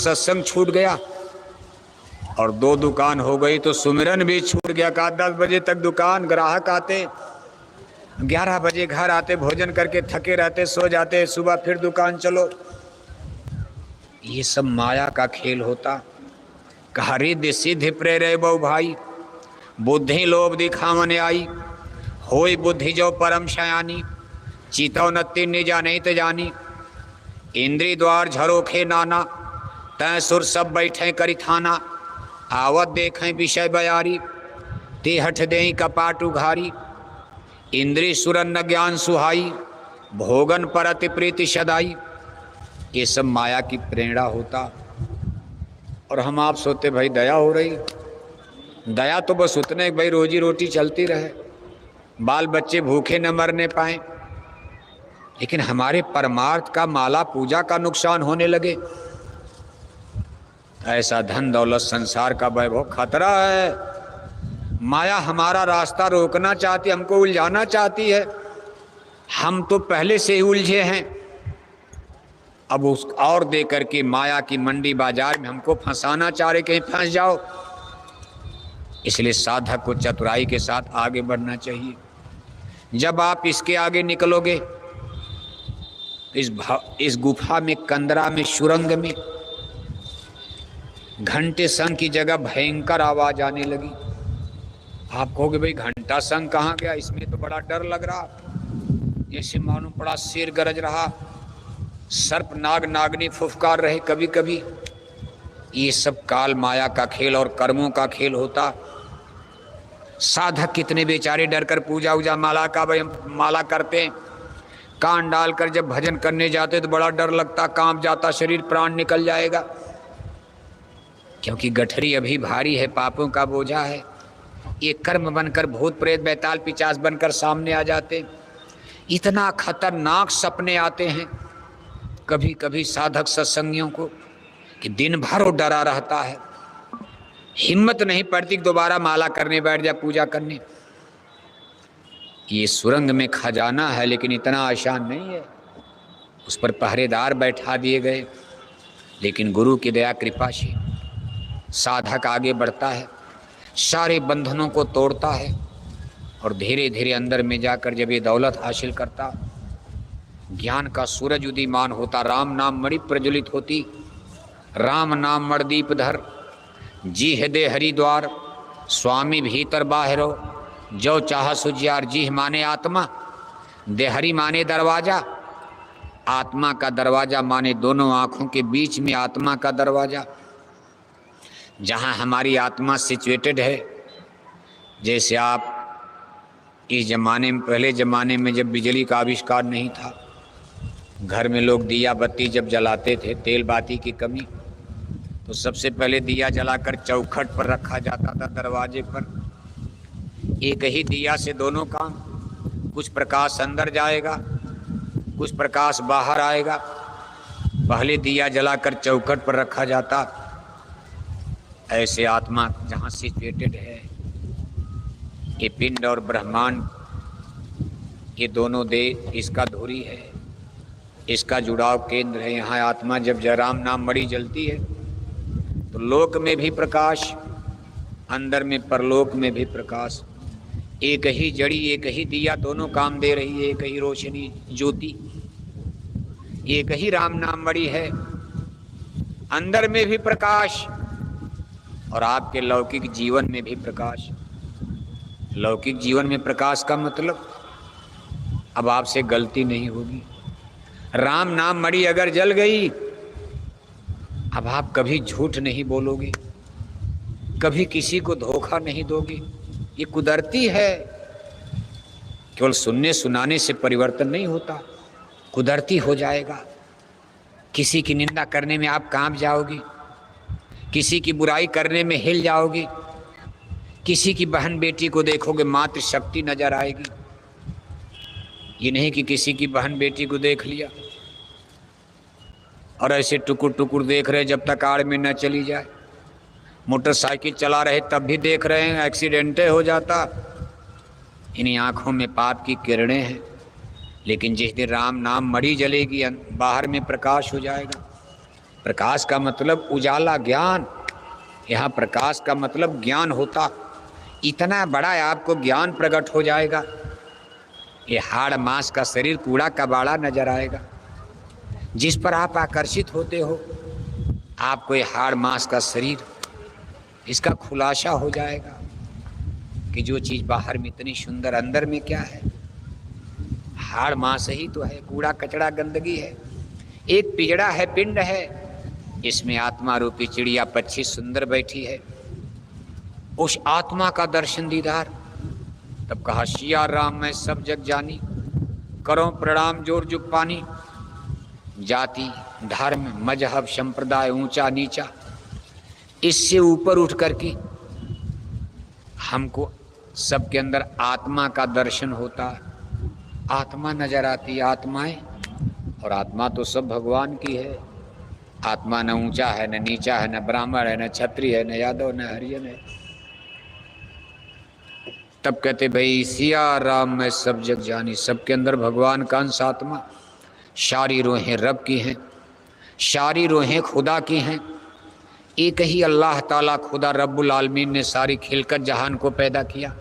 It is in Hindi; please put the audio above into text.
सत्संग छूट गया और 2 दुकान हो गई तो सुमिरन भी छूट गया। कहा 10 बजे तक दुकान, ग्राहक आते, 11 बजे घर आते, भोजन करके थके रहते, सो जाते, सुबह फिर दुकान चलो। ये सब माया का खेल होता। कहा रिद्धि सिद्धि प्रेरे बहु भाई, बुद्धि लोभ दिखावने आई, होई बुद्धि जो परम शयानी, चीतो नत्ति निजा नहीं त जानी, इंद्री द्वार झरोखे नाना, तय सुर सब बैठे करी थाना, आवत देखें विषय बयारी, ते हठ दें कपाट उघारी, इंद्री सुरन न ज्ञान सुहाई, भोगन पर अति प्रीति सदाई। ये सब माया की प्रेरणा होता। और हम आप सोते भाई दया हो रही, दया तो बस उतने भाई रोजी रोटी चलती रहे, बाल बच्चे भूखे न मरने पाए, लेकिन हमारे परमार्थ का, माला पूजा का नुकसान होने लगे। ऐसा धन दौलत संसार का वैभव खतरा है। माया हमारा रास्ता रोकना चाहती, हमको उलझाना चाहती है। हम तो पहले से ही उलझे हैं, अब उस और दे करके माया की मंडी बाजार में हमको फंसाना चाह रहे, कहीं फंस जाओ। इसलिए साधक को चतुराई के साथ आगे बढ़ना चाहिए। जब आप इसके आगे निकलोगे, इस गुफा में, कंदरा में, सुरंग में घंटे संग की जगह भयंकर आवाज आने लगी। आप कहोगे भाई घंटा संग कहाँ गया, इसमें तो बड़ा डर लग रहा, जैसे मालूम पड़ा शेर गरज रहा, सर्प नाग नागनी फुफकार रहे कभी कभी। ये सब काल माया का खेल और कर्मों का खेल होता। साधक कितने बेचारे डर कर पूजा उजा माला का भाई माला करते, कान डालकर जब भजन करने जाते तो बड़ा डर लगता, कांप जाता शरीर, प्राण निकल जाएगा, क्योंकि गठरी अभी भारी है, पापों का बोझा है। ये कर्म बनकर भूत प्रेत बैताल पिचास बनकर सामने आ जाते। इतना खतरनाक सपने आते हैं कभी कभी साधक सत्संगियों को कि दिन भर वो डरा रहता है, हिम्मत नहीं पड़ती दोबारा माला करने बैठ जा, पूजा करने। ये सुरंग में खजाना है, लेकिन इतना आसान नहीं है। उस पर पहरेदार बैठा दिए गए, लेकिन गुरु की दया कृपा से साधक आगे बढ़ता है, सारे बंधनों को तोड़ता है और धीरे धीरे अंदर में जाकर जब ये दौलत हासिल करता, ज्ञान का सूरज उदीमान होता, राम नाम मणि प्रज्वलित होती। राम नाम मणदीप धर, जी हृदय हरिद्वार, स्वामी भीतर बाहरो, जो चाह सुजियार। जी माने आत्मा, देहरी माने दरवाजा। आत्मा का दरवाजा माने दोनों आँखों के बीच में आत्मा का दरवाजा, जहाँ हमारी आत्मा सिचुएटेड है। जैसे आप इस जमाने में, पहले ज़माने में जब बिजली का आविष्कार नहीं था, घर में लोग दिया बत्ती जब जलाते थे, तेल बाती की कमी, तो सबसे पहले दिया जलाकर चौखट पर रखा जाता था, दरवाजे पर। एक ही दिया से दोनों काम, कुछ प्रकाश अंदर जाएगा, कुछ प्रकाश बाहर आएगा। पहले दिया जलाकर चौखट पर रखा जाता। ऐसे आत्मा जहाँ सिचुएटेड है, ये पिंड और ब्रह्मांड, ये दोनों देह इसका धुरी है, इसका जुड़ाव केंद्र है। यहाँ आत्मा जब राम नाम मणि जलती है तो लोक में भी प्रकाश, अंदर में परलोक में भी प्रकाश। एक ही जड़ी, एक ही दिया, दोनों काम दे रही है, एक ही रोशनी ज्योति, एक ही राम नाम मणि है। अंदर में भी प्रकाश और आपके लौकिक जीवन में भी प्रकाश। लौकिक जीवन में प्रकाश का मतलब, अब आपसे गलती नहीं होगी, राम नाम मणि अगर जल गई, अब आप कभी झूठ नहीं बोलोगे, कभी किसी को धोखा नहीं दोगे। ये कुदरती है, केवल सुनने सुनाने से परिवर्तन नहीं होता, कुदरती हो जाएगा। किसी की निंदा करने में आप कांप जाओगे, किसी की बुराई करने में हिल जाओगे, किसी की बहन बेटी को देखोगे मातृ शक्ति नजर आएगी। ये नहीं कि किसी की बहन बेटी को देख लिया और ऐसे टुकुर टुकुर देख रहे जब तक आड़ में न चली जाए। मोटरसाइकिल चला रहे तब भी देख रहे हैं, एक्सीडेंटे हो जाता। इन्हीं आँखों में पाप की किरणें हैं, लेकिन जिस दिन राम नाम मणि जलेगी, बाहर में प्रकाश हो जाएगा। प्रकाश का मतलब उजाला, ज्ञान। यहाँ प्रकाश का मतलब ज्ञान होता, इतना बड़ा आपको ज्ञान प्रकट हो जाएगा। ये हाड़ मांस का शरीर कूड़ा कबाड़ा नजर आएगा। जिस पर आप आकर्षित होते हो, आपको ये हाड़ मांस का शरीर, इसका खुलासा हो जाएगा कि जो चीज़ बाहर में इतनी सुंदर, अंदर में क्या है? हाड़ मांस ही तो है, कूड़ा कचड़ा गंदगी है। एक पिजड़ा है, पिंड है, इसमें आत्मा रूपी चिड़िया पक्षी सुंदर बैठी है। उस आत्मा का दर्शन दीदार। तब कहा सिया राम मैं सब जग जानी, करो प्रणाम जोर जुग पानी। जाति धर्म मजहब संप्रदाय ऊंचा नीचा, इससे ऊपर उठ करके हमको सबके अंदर आत्मा का दर्शन होता है। आत्मा नजर आती है, आत्माएं, और आत्मा तो सब भगवान की है। आत्मा न ऊंचा है न नीचा है, न ब्राह्मण है न क्षत्रिय है, न यादव न हरिजन है। तब कहते भाई सिया राम मैं सब जग जानी, सबके अंदर भगवान का अंश आत्मा। सारी रूहें रब की हैं, सारी रूहें खुदा की हैं। एक ही अल्लाह ताला खुदा रब्बुल आलमीन ने सारी खिलकत जहान को पैदा किया।